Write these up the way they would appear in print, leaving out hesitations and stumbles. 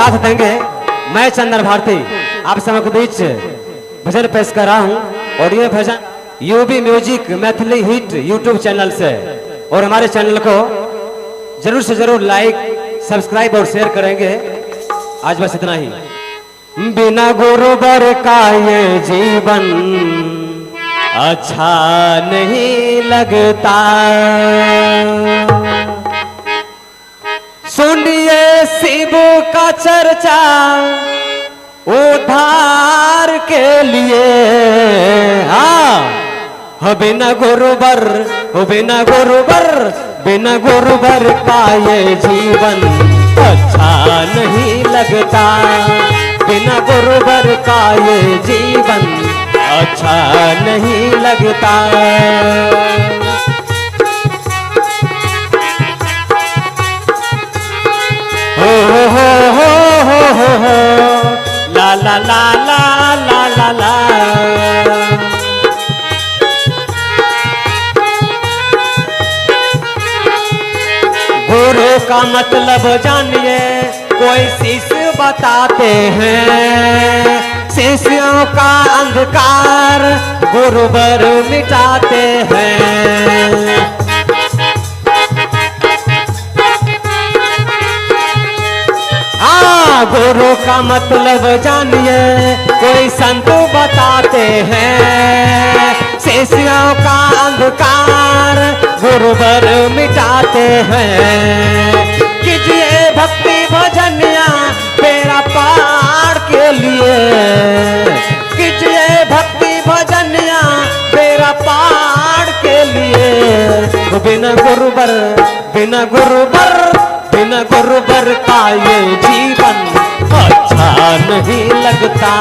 साथ देंगे। मैं चंदन भारती आप सबके बीच भजन पेश कर रहा हूँ और ये भजन UB music Maithili hit YouTube channel से, और हमारे चैनल को जरूर से जरूर लाइक सब्सक्राइब और शेयर करेंगे। आज बस इतना ही। बिना गुरुवर का ये जीवन अच्छा नहीं लगता, सुनिए शिव का चर्चा उद्धार के लिए। हाँ, बिना गुरुवर बिना गुरुवर का ये जीवन अच्छा नहीं लगता, बिना गुरुवर का ये जीवन अच्छा नहीं लगता। हो ला ला ला ला ला ला ला। गुरु का मतलब जानिए, कोई शिष्य बताते हैं, शिष्यों का अंधकार गुरुवर मिटाते हैं। गुरु का मतलब जानिए, कोई संत बताते हैं, शिष्यों का अंधकार गुरुवर मिटाते हैं। कीजिए भक्ति भजनिया तेरा पार के लिए, कीजिए भक्ति भजनिया तेरा पार के लिए। बिना गुरुवर का ये जीवन अच्छा नहीं लगता,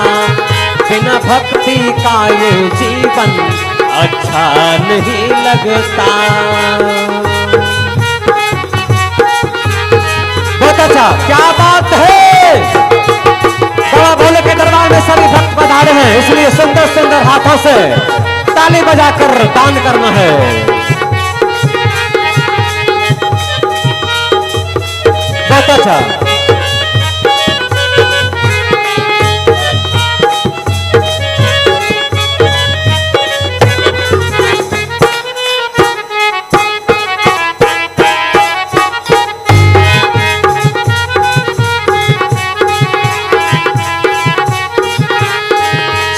बिना भक्ति का ये जीवन अच्छा नहीं लगता। बहुत अच्छा, क्या बात है। बाबा भोले के दरबार में सभी भक्त पधारे हैं, इसलिए सुंदर सुंदर हाथों से ताली बजाकर दान करना है। बहुत अच्छा।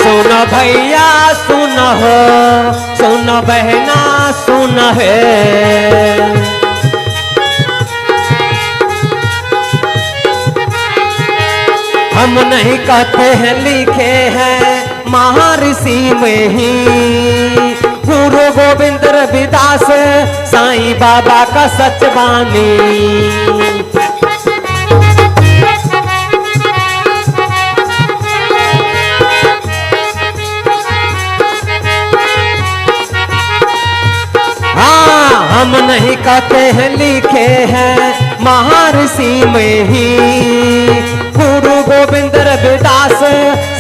सुनो भैया सुनो हो, सुनो बहना सुनो है, हम नहीं कहते हैं लिखे हैं महर्षि में ही, गुरु गोविंद रविदास साईं बाबा का सच बानी। हाँ, हम नहीं कहते हैं लिखे हैं महर्षि में ही, गुरु गोविंद रविदास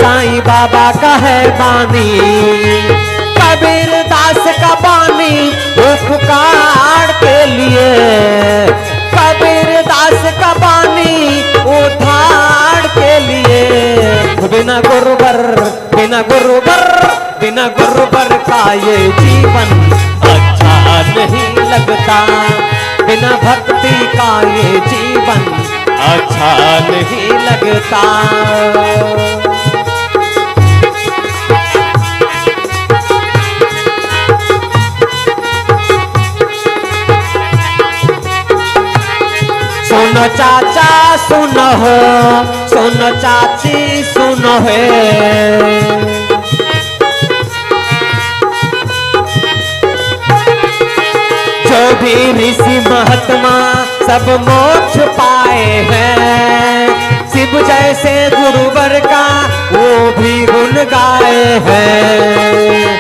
साईं बाबा का है बानी। कबीर दास का बानी उपकार के लिए, कबीर दास का बानी उद्धार के लिए। बिना गुरुवर का ये जीवन अच्छा नहीं लगता, बिना भक्ति का ये जीवन अच्छा नहीं लगता। सुनो चाचा सुनो हो, सुनो चाची सुनो है, जो भी ऋषि महात्मा सब मोक्ष पाए हैं, शिव जैसे गुरुवर का वो भी गुण गाए हैं।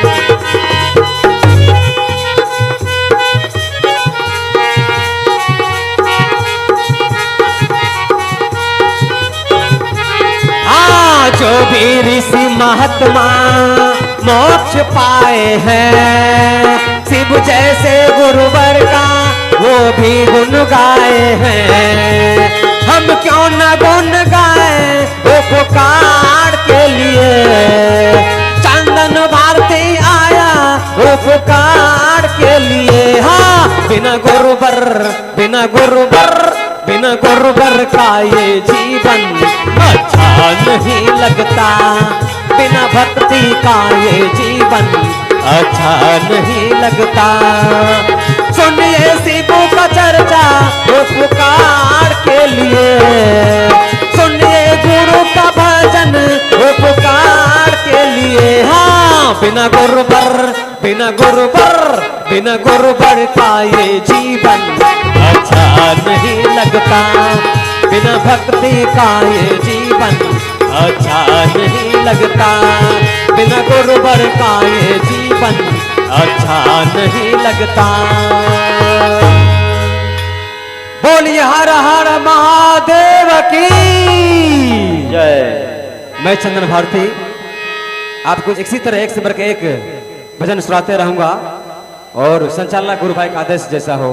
जो भी ऋषि महात्मा मोक्ष पाए हैं, शिव जैसे गुरुवर का वो भी गुण गाए हैं। हम क्यों न गुन गाए वो पुकार के लिए। चंदन भारती आया वो पुकार के लिए। हाँ, बिना गुरुवर बिना गुरुवर बिना गुरुवर का ये जीवन अच्छा नहीं लगता। बिना भक्ति का ये जीवन अच्छा नहीं लगता। सुनिए शिवू का चर्चा वो पुकार के लिए। सुनिए गुरु का भजन वो पुकार के लिए। हाँ, बिना गुरुवर बिना गुरुवर बिना गुरुवर का ये जीवन अच्छा नहीं लगता। बिना भक्ति का ये जीवन अच्छा नहीं लगता। बिना गुरुवर का ये जीवन अच्छा नहीं लगता। बोलिए हर हर महादेव की जय। मैं चंदन भारती आपको इसी तरह एक से बढ़ के एक भजन सुनाते रहूंगा और संचालक गुरु भाई का आदेश जैसा हो